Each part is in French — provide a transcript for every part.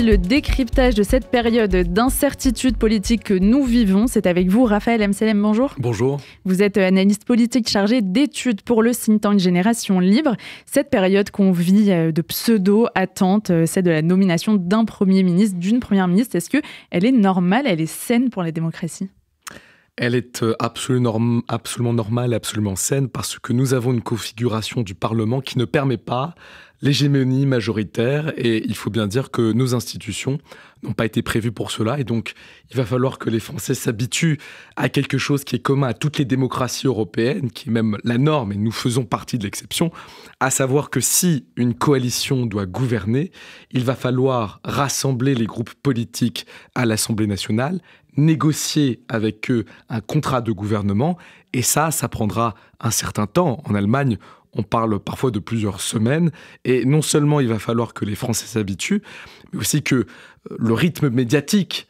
Le décryptage de cette période d'incertitude politique que nous vivons, c'est avec vous, Raphaël Amselem, bonjour. Bonjour. Vous êtes analyste politique chargé d'études pour le think tank Génération Libre. Cette période qu'on vit de pseudo-attente, celle de la nomination d'un Premier ministre, d'une Première ministre, est-ce qu'elle est normale, elle est saine pour la démocratie ? Elle est absolument normale et absolument saine parce que nous avons une configuration du Parlement qui ne permet pas l'hégémonie majoritaire et il faut bien dire que nos institutions n'ont pas été prévues pour cela et donc il va falloir que les Français s'habituent à quelque chose qui est commun à toutes les démocraties européennes, qui est même la norme et nous faisons partie de l'exception, à savoir que si une coalition doit gouverner, il va falloir rassembler les groupes politiques à l'Assemblée nationale, négocier avec eux un contrat de gouvernement et ça prendra un certain temps. En Allemagne, on parle parfois de plusieurs semaines et non seulement il va falloir que les Français s'habituent, mais aussi que le rythme médiatique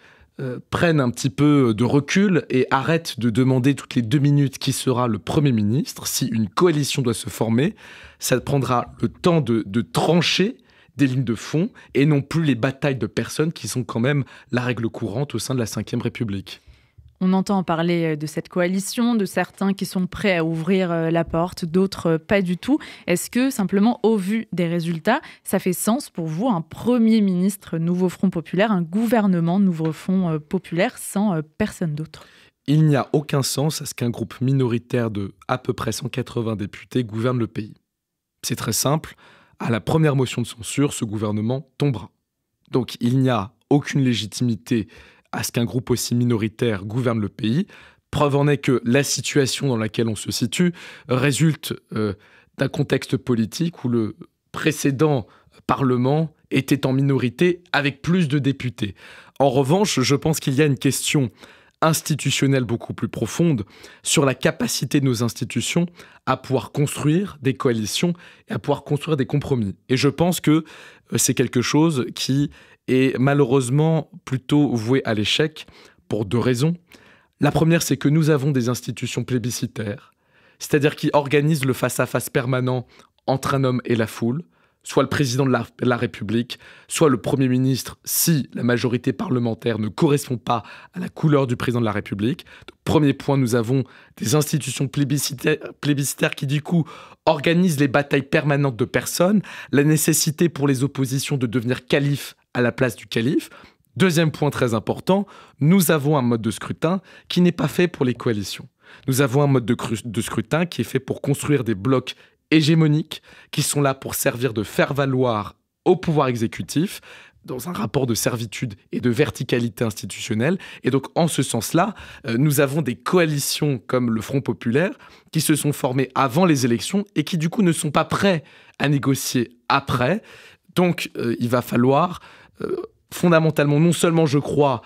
prenne un petit peu de recul et arrête de demander toutes les 2 minutes qui sera le Premier ministre. Si une coalition doit se former, ça prendra le temps de trancher des lignes de fond et non plus les batailles de personnes qui sont quand même la règle courante au sein de la Ve République. On entend parler de cette coalition, de certains qui sont prêts à ouvrir la porte, d'autres pas du tout. Est-ce que, simplement, au vu des résultats, ça fait sens pour vous, un Premier ministre Nouveau Front Populaire, un gouvernement Nouveau Front Populaire sans personne d'autre ? Il n'y a aucun sens à ce qu'un groupe minoritaire de à peu près 180 députés gouverne le pays. C'est très simple. À la première motion de censure, ce gouvernement tombera. Donc il n'y a aucune légitimité à ce qu'un groupe aussi minoritaire gouverne le pays. Preuve en est que la situation dans laquelle on se situe résulte d'un contexte politique où le précédent Parlement était en minorité avec plus de députés. En revanche, je pense qu'il y a une question institutionnelle beaucoup plus profonde sur la capacité de nos institutions à pouvoir construire des coalitions et à pouvoir construire des compromis. Et je pense que c'est quelque chose qui est malheureusement plutôt voué à l'échec pour 2 raisons. La première, c'est que nous avons des institutions plébiscitaires, c'est-à-dire qui organisent le face-à-face permanent entre un homme et la foule, soit le président de la République, soit le Premier ministre, si la majorité parlementaire ne correspond pas à la couleur du président de la République. Donc, premier point, nous avons des institutions plébiscitaires qui, du coup, organisent les batailles permanentes de personnes, la nécessité pour les oppositions de devenir calife à la place du calife. Deuxième point très important, nous avons un mode de scrutin qui n'est pas fait pour les coalitions. Nous avons un mode de scrutin qui est fait pour construire des blocs hégémoniques qui sont là pour servir de faire valoir au pouvoir exécutif dans un rapport de servitude et de verticalité institutionnelle. Et donc, en ce sens-là, nous avons des coalitions comme le Front Populaire qui se sont formées avant les élections et qui, du coup, ne sont pas prêts à négocier après. Donc, il va falloir fondamentalement, non seulement, je crois,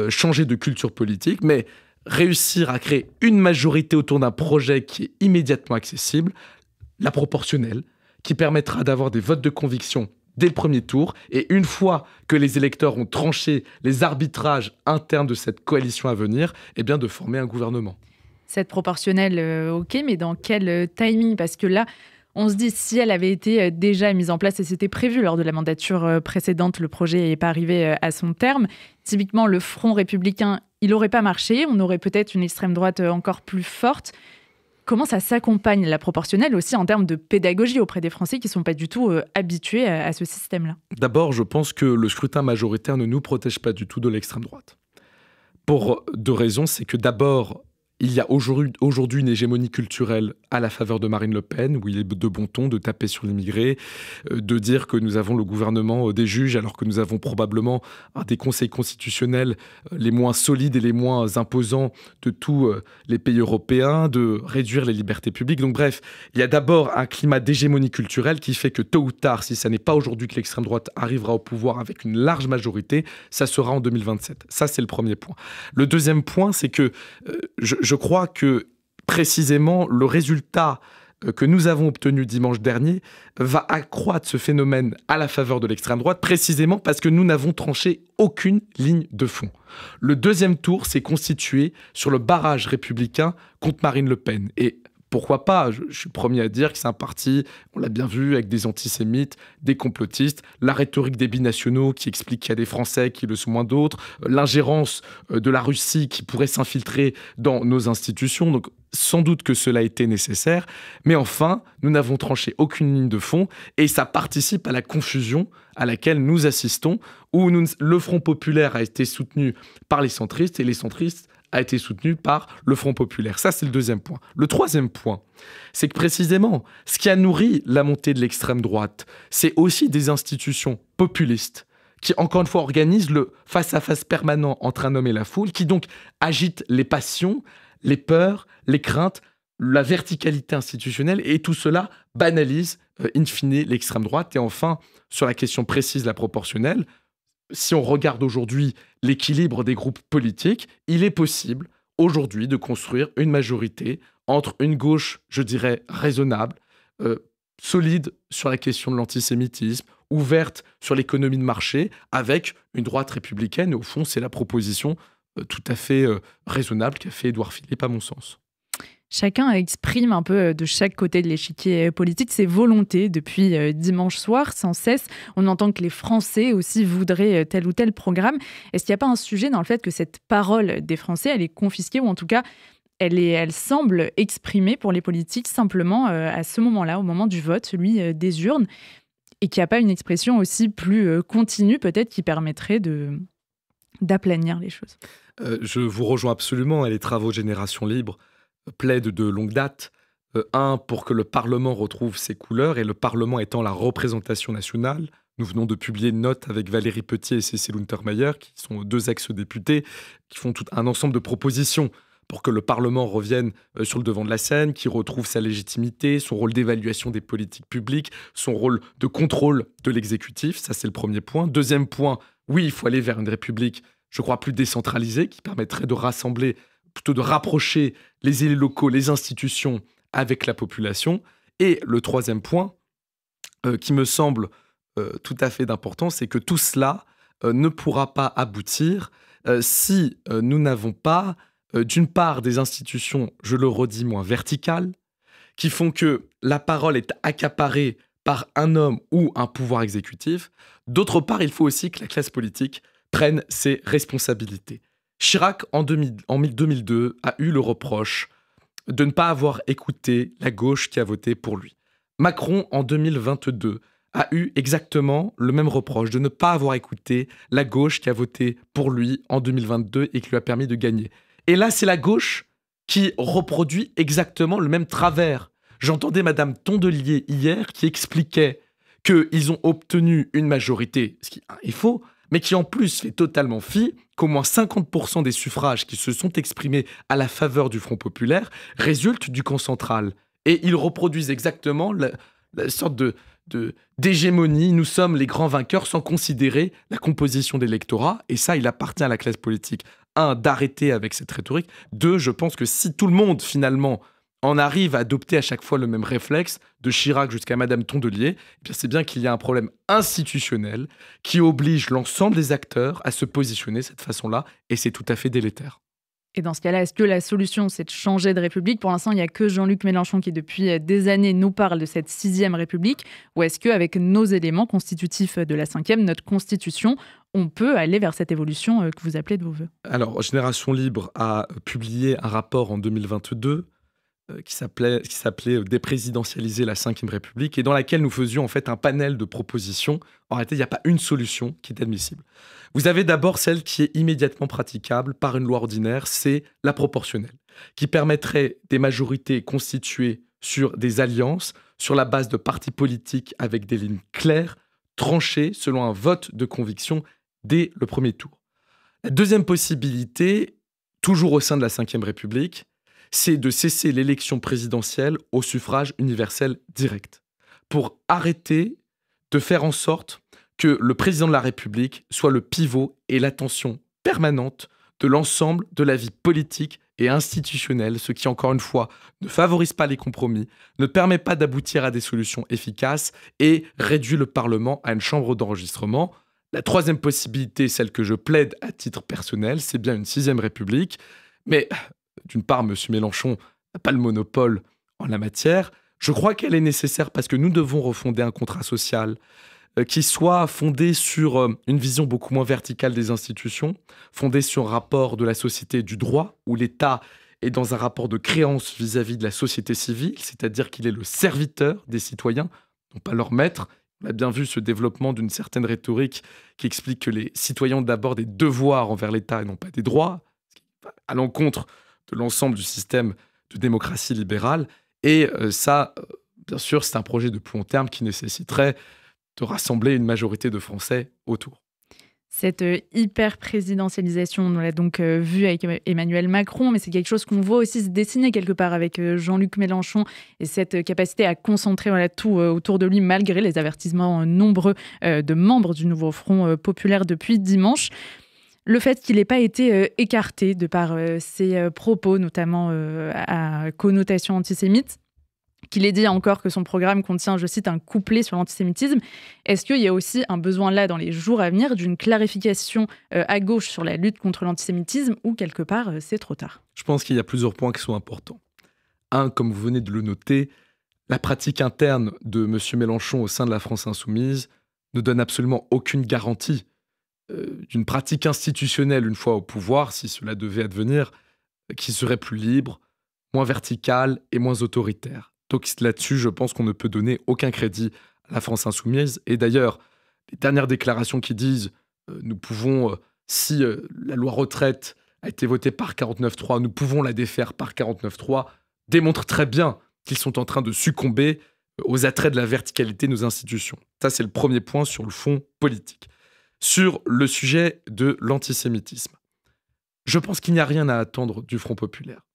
changer de culture politique, mais réussir à créer une majorité autour d'un projet qui est immédiatement accessible, la proportionnelle, qui permettra d'avoir des votes de conviction dès le premier tour. Et une fois que les électeurs ont tranché les arbitrages internes de cette coalition à venir, eh bien de former un gouvernement. Cette proportionnelle, ok, mais dans quel timing ? Parce que là, on se dit, si elle avait été déjà mise en place et c'était prévu lors de la mandature précédente, le projet n'est pas arrivé à son terme. Typiquement, le Front républicain, il n'aurait pas marché. On aurait peut-être une extrême droite encore plus forte. Comment ça s'accompagne, la proportionnelle, aussi en termes de pédagogie auprès des Français qui ne sont pas du tout habitués à ce système-là ? D'abord, je pense que le scrutin majoritaire ne nous protège pas du tout de l'extrême droite. Pour 2 raisons, c'est que d'abord, il y a aujourd'hui une hégémonie culturelle à la faveur de Marine Le Pen, où il est de bon ton de taper sur l'immigré, de dire que nous avons le gouvernement des juges, alors que nous avons probablement un des conseils constitutionnels les moins solides et les moins imposants de tous les pays européens, de réduire les libertés publiques. Donc bref, il y a d'abord un climat d'hégémonie culturelle qui fait que tôt ou tard, si ça n'est pas aujourd'hui que l'extrême droite arrivera au pouvoir avec une large majorité, ça sera en 2027. Ça, c'est le premier point. Le deuxième point, c'est que je crois que précisément le résultat que nous avons obtenu dimanche dernier va accroître ce phénomène à la faveur de l'extrême droite, précisément parce que nous n'avons tranché aucune ligne de fond. Le deuxième tour s'est constitué sur le barrage républicain contre Marine Le Pen. Et pourquoi pas? Je suis le premier à dire que c'est un parti, on l'a bien vu, avec des antisémites, des complotistes, la rhétorique des binationaux qui explique qu'il y a des Français qui le sont moins d'autres, l'ingérence de la Russie qui pourrait s'infiltrer dans nos institutions. Donc, sans doute que cela était nécessaire. Mais enfin, nous n'avons tranché aucune ligne de fond et ça participe à la confusion à laquelle nous assistons, où le Front populaire a été soutenu par les centristes et les centristes a été soutenu par le Front populaire. Ça, c'est le deuxième point. Le troisième point, c'est que précisément, ce qui a nourri la montée de l'extrême droite, c'est aussi des institutions populistes qui, encore une fois, organisent le face-à-face permanent entre un homme et la foule, qui donc agitent les passions, les peurs, les craintes, la verticalité institutionnelle, et tout cela banalise, in fine, l'extrême droite. Et enfin, sur la question précise, la proportionnelle, si on regarde aujourd'hui l'équilibre des groupes politiques, il est possible aujourd'hui de construire une majorité entre une gauche, je dirais, raisonnable, solide sur la question de l'antisémitisme, ouverte sur l'économie de marché, avec une droite républicaine. Et au fond, c'est la proposition tout à fait raisonnable qu'a fait Édouard Philippe, à mon sens. Chacun exprime un peu de chaque côté de l'échiquier politique ses volontés depuis dimanche soir, sans cesse. On entend que les Français aussi voudraient tel ou tel programme. Est-ce qu'il n'y a pas un sujet dans le fait que cette parole des Français, elle est confisquée, ou en tout cas, elle semble exprimée pour les politiques simplement à ce moment-là, au moment du vote, celui des urnes, et qu'il n'y a pas une expression aussi plus continue peut-être qui permettrait d'aplanir les choses? Je vous rejoins absolument, et les travaux Génération Libre plaide de longue date, pour que le Parlement retrouve ses couleurs, et le Parlement étant la représentation nationale. Nous venons de publier une note avec Valérie Petier et Cécile Untermaier, qui sont deux ex-députés, qui font tout un ensemble de propositions pour que le Parlement revienne sur le devant de la scène, qui retrouve sa légitimité, son rôle d'évaluation des politiques publiques, son rôle de contrôle de l'exécutif. Ça, c'est le premier point. Deuxième point, oui, il faut aller vers une république, je crois, plus décentralisée, qui permettrait de rassembler, plutôt de rapprocher les élus locaux, les institutions avec la population. Et le troisième point, qui me semble tout à fait d'importance, c'est que tout cela ne pourra pas aboutir si nous n'avons pas, d'une part, des institutions, je le redis, moins verticales, qui font que la parole est accaparée par un homme ou un pouvoir exécutif. D'autre part, il faut aussi que la classe politique prenne ses responsabilités. Chirac, en 2002, a eu le reproche de ne pas avoir écouté la gauche qui a voté pour lui. Macron, en 2022, a eu exactement le même reproche de ne pas avoir écouté la gauche qui a voté pour lui en 2022 et qui lui a permis de gagner. Et là, c'est la gauche qui reproduit exactement le même travers. J'entendais Madame Tondelier hier qui expliquait qu'ils ont obtenu une majorité, ce qui est faux, mais qui en plus fait totalement fi qu'au moins 50% des suffrages qui se sont exprimés à la faveur du Front populaire résultent du camp central. Et ils reproduisent exactement la sorte d'hégémonie. Nous sommes les grands vainqueurs sans considérer la composition de l'électorat. Et ça, il appartient à la classe politique. 1, d'arrêter avec cette rhétorique. 2, je pense que si tout le monde, finalement, en arrive à adopter à chaque fois le même réflexe, de Chirac jusqu'à Madame Tondelier, eh bien c'est bien qu'il y a un problème institutionnel qui oblige l'ensemble des acteurs à se positionner de cette façon-là, et c'est tout à fait délétère. Et dans ce cas-là, est-ce que la solution, c'est de changer de République? Pour l'instant, il n'y a que Jean-Luc Mélenchon qui, depuis des années, nous parle de cette 6e République. Ou est-ce qu'avec nos éléments constitutifs de la 5e, notre Constitution, on peut aller vers cette évolution que vous appelez de vos voeux? Alors, Génération Libre a publié un rapport en 2022 qui s'appelait « Déprésidentialiser la 5e République » et dans laquelle nous faisions en fait un panel de propositions. En réalité, il n'y a pas une solution qui est admissible. Vous avez d'abord celle qui est immédiatement praticable par une loi ordinaire, c'est la proportionnelle, qui permettrait des majorités constituées sur des alliances, sur la base de partis politiques avec des lignes claires, tranchées selon un vote de conviction dès le premier tour. La deuxième possibilité, toujours au sein de la 5e République, c'est de cesser l'élection présidentielle au suffrage universel direct, pour arrêter de faire en sorte que le président de la République soit le pivot et l'attention permanente de l'ensemble de la vie politique et institutionnelle, ce qui, encore une fois, ne favorise pas les compromis, ne permet pas d'aboutir à des solutions efficaces et réduit le Parlement à une chambre d'enregistrement. La troisième possibilité, celle que je plaide à titre personnel, c'est bien une 6e République, mais d'une part, M. Mélenchon n'a pas le monopole en la matière. Je crois qu'elle est nécessaire parce que nous devons refonder un contrat social qui soit fondé sur une vision beaucoup moins verticale des institutions, fondé sur un rapport de la société et du droit, où l'État est dans un rapport de créance vis-à-vis de la société civile, c'est-à-dire qu'il est le serviteur des citoyens, non pas leur maître. On a bien vu ce développement d'une certaine rhétorique qui explique que les citoyens ont d'abord des devoirs envers l'État et non pas des droits, à l'encontre de l'ensemble du système de démocratie libérale. Et ça, bien sûr, c'est un projet de plus long terme qui nécessiterait de rassembler une majorité de Français autour. Cette hyper-présidentialisation, on l'a donc vu avec Emmanuel Macron, mais c'est quelque chose qu'on voit aussi se dessiner quelque part avec Jean-Luc Mélenchon et cette capacité à concentrer tout autour de lui malgré les avertissements nombreux de membres du nouveau Front populaire depuis dimanche. Le fait qu'il n'ait pas été écarté de par ses propos, notamment à connotation antisémite, qu'il ait dit encore que son programme contient, je cite, un couplet sur l'antisémitisme. Est-ce qu'il y a aussi un besoin là, dans les jours à venir, d'une clarification à gauche sur la lutte contre l'antisémitisme ou quelque part, c'est trop tard? Je pense qu'il y a plusieurs points qui sont importants. Un, comme vous venez de le noter, la pratique interne de M. Mélenchon au sein de la France insoumise ne donne absolument aucune garantie d'une pratique institutionnelle une fois au pouvoir, si cela devait advenir, qui serait plus libre, moins verticale et moins autoritaire. Donc là-dessus, je pense qu'on ne peut donner aucun crédit à la France insoumise. Et d'ailleurs, les dernières déclarations qui disent nous pouvons, si la loi retraite a été votée par 49.3, nous pouvons la défaire par 49.3, démontrent très bien qu'ils sont en train de succomber aux attraits de la verticalité de nos institutions. Ça, c'est le premier point sur le fond politique. Sur le sujet de l'antisémitisme, je pense qu'il n'y a rien à attendre du Front populaire.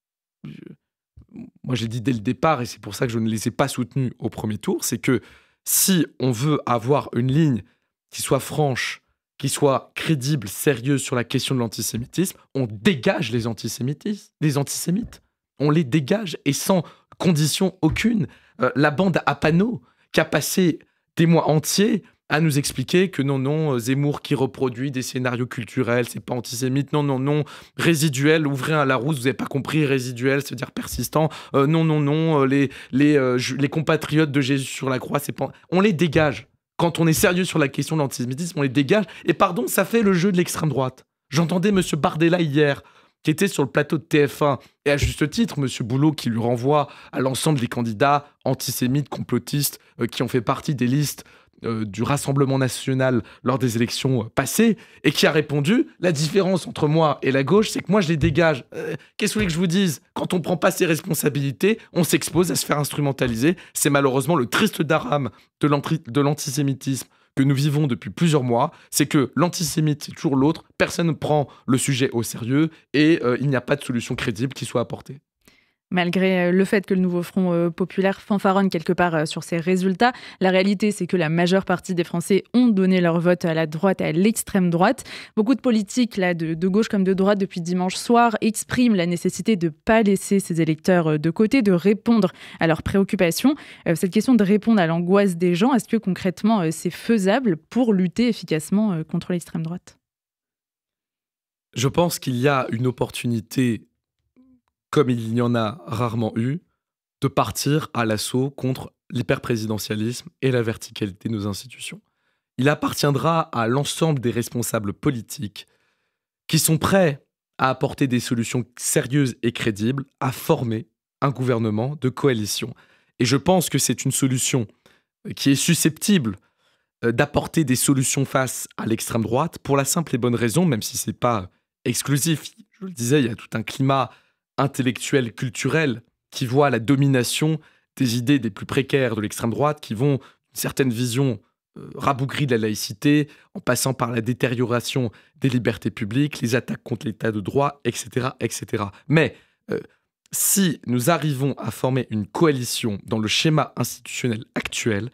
Moi, j'ai dit dès le départ, et c'est pour ça que je ne les ai pas soutenus au premier tour, c'est que si on veut avoir une ligne qui soit franche, qui soit crédible, sérieuse sur la question de l'antisémitisme, on dégage les antisémites. On les dégage et sans condition aucune. La bande à panneaux qui a passé des mois entiers à nous expliquer que non, Zemmour qui reproduit des scénarios culturels, c'est pas antisémite, non, résiduel, ouvrez un Larousse, vous n'avez pas compris, résiduel, c'est-à-dire persistant, non, les compatriotes de Jésus sur la croix, c'est pas... On les dégage. Quand on est sérieux sur la question de l'antisémitisme, on les dégage. Et pardon, ça fait le jeu de l'extrême droite. J'entendais M. Bardella hier, qui était sur le plateau de TF1, et à juste titre, M. Boulot qui lui renvoie à l'ensemble des candidats antisémites, complotistes, qui ont fait partie des listes du Rassemblement national lors des élections passées, et qui a répondu « La différence entre moi et la gauche, c'est que moi, je les dégage. Qu'est-ce que vous voulez que je vous dise? Quand on ne prend pas ses responsabilités, on s'expose à se faire instrumentaliser. C'est malheureusement le triste drame de l'antisémitisme que nous vivons depuis plusieurs mois. C'est que l'antisémite, c'est toujours l'autre. Personne ne prend le sujet au sérieux et il n'y a pas de solution crédible qui soit apportée. » Malgré le fait que le nouveau Front populaire fanfaronne quelque part sur ses résultats, la réalité, c'est que la majeure partie des Français ont donné leur vote à la droite et à l'extrême droite. Beaucoup de politiques, là, de gauche comme de droite, depuis dimanche soir, expriment la nécessité de ne pas laisser ces électeurs de côté, de répondre à leurs préoccupations. Cette question de répondre à l'angoisse des gens, est-ce que concrètement, c'est faisable pour lutter efficacement contre l'extrême droite? Je pense qu'il y a une opportunité, comme il y en a rarement eu, de partir à l'assaut contre l'hyperprésidentialisme et la verticalité de nos institutions. Il appartiendra à l'ensemble des responsables politiques qui sont prêts à apporter des solutions sérieuses et crédibles, à former un gouvernement de coalition. Et je pense que c'est une solution qui est susceptible d'apporter des solutions face à l'extrême droite, pour la simple et bonne raison, même si ce n'est pas exclusif, je le disais, il y a tout un climat intellectuel, culturel, qui voit la domination des idées des plus précaires de l'extrême droite, qui vont une certaine vision rabougrie de la laïcité, en passant par la détérioration des libertés publiques, les attaques contre l'état de droit, etc. etc. Mais si nous arrivons à former une coalition dans le schéma institutionnel actuel,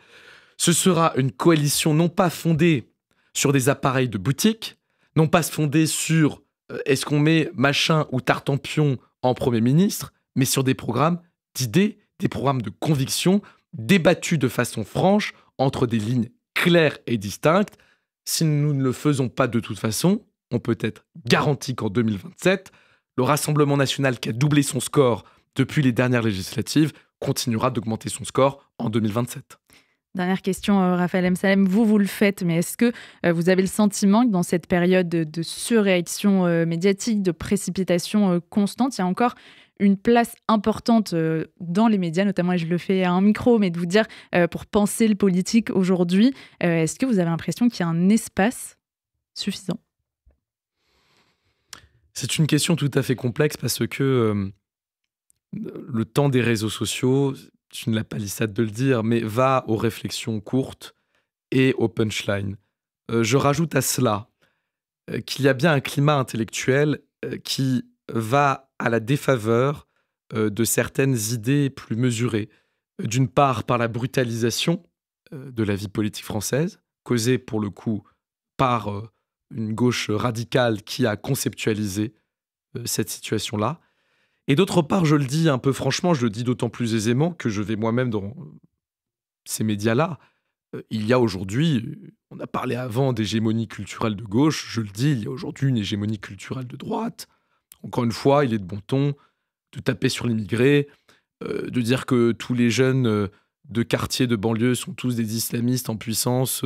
ce sera une coalition non pas fondée sur des appareils de boutique, non pas fondée sur est-ce qu'on met Machin ou Tartampion en Premier ministre, mais sur des programmes d'idées, des programmes de conviction, débattus de façon franche, entre des lignes claires et distinctes. Si nous ne le faisons pas de toute façon, on peut être garanti qu'en 2027, le Rassemblement national qui a doublé son score depuis les dernières législatives continuera d'augmenter son score en 2027. Dernière question, Raphaël Msalem, vous le faites, mais est-ce que vous avez le sentiment que dans cette période de surréaction médiatique, de précipitation constante, il y a encore une place importante dans les médias, notamment, et je le fais à un micro, mais de vous dire, pour penser le politique aujourd'hui, est-ce que vous avez l'impression qu'il y a un espace suffisant ? C'est une question tout à fait complexe parce que le temps des réseaux sociaux, je ne la palissade de le dire, mais va aux réflexions courtes et aux punchlines. Je rajoute à cela qu'il y a bien un climat intellectuel qui va à la défaveur de certaines idées plus mesurées. D'une part, par la brutalisation de la vie politique française, causée pour le coup par une gauche radicale qui a conceptualisé cette situation-là. Et d'autre part, je le dis un peu franchement, je le dis d'autant plus aisément que je vais moi-même dans ces médias-là. Il y a aujourd'hui, on a parlé avant d'hégémonie culturelle de gauche, je le dis, il y a aujourd'hui une hégémonie culturelle de droite. Encore une fois, il est de bon ton de taper sur l'immigré, de dire que tous les jeunes de quartier, de banlieue sont tous des islamistes en puissance,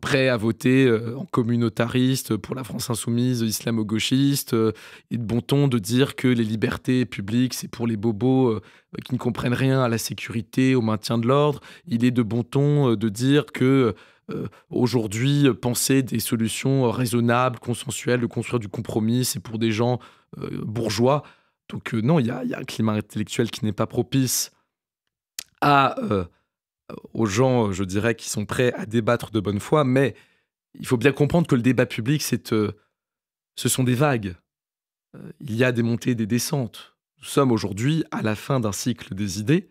prêts à voter en communautariste pour la France insoumise, islamo-gauchiste, et de bon ton de dire que les libertés publiques, c'est pour les bobos qui ne comprennent rien à la sécurité, au maintien de l'ordre. Il est de bon ton de dire que aujourd'hui, penser des solutions raisonnables, consensuelles, de construire du compromis, c'est pour des gens bourgeois. Donc non, il y a un climat intellectuel qui n'est pas propice aux gens, je dirais, qui sont prêts à débattre de bonne foi, mais il faut bien comprendre que le débat public, ce sont des vagues. Il y a des montées et des descentes. Nous sommes aujourd'hui à la fin d'un cycle des idées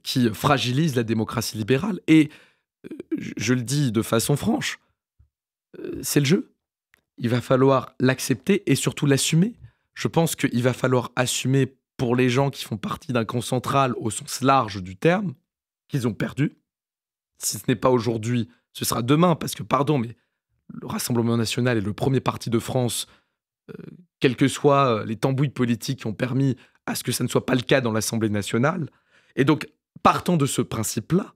qui fragilise la démocratie libérale. Et je le dis de façon franche, c'est le jeu. Il va falloir l'accepter et surtout l'assumer. Je pense qu'il va falloir assumer pour les gens qui font partie d'un camp central au sens large du terme, qu'ils ont perdu. Si ce n'est pas aujourd'hui, ce sera demain, parce que, pardon, mais le Rassemblement national est le premier parti de France, quels que soient les tambouilles politiques qui ont permis à ce que ça ne soit pas le cas dans l'Assemblée nationale. Et donc, partant de ce principe-là,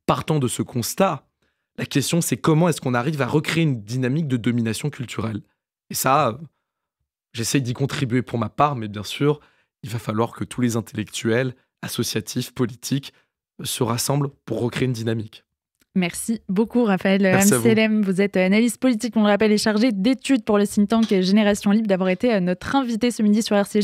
partant de ce constat, la question, c'est comment est-ce qu'on arrive à recréer une dynamique de domination culturelle. Et ça, j'essaye d'y contribuer pour ma part, mais bien sûr, il va falloir que tous les intellectuels, associatifs, politiques, se rassemblent pour recréer une dynamique. Merci beaucoup, Raphaël Msalem. Vous êtes analyste politique, on le rappelle, et chargé d'études pour le think tank Génération Libre, d'avoir été notre invité ce midi sur RCJ.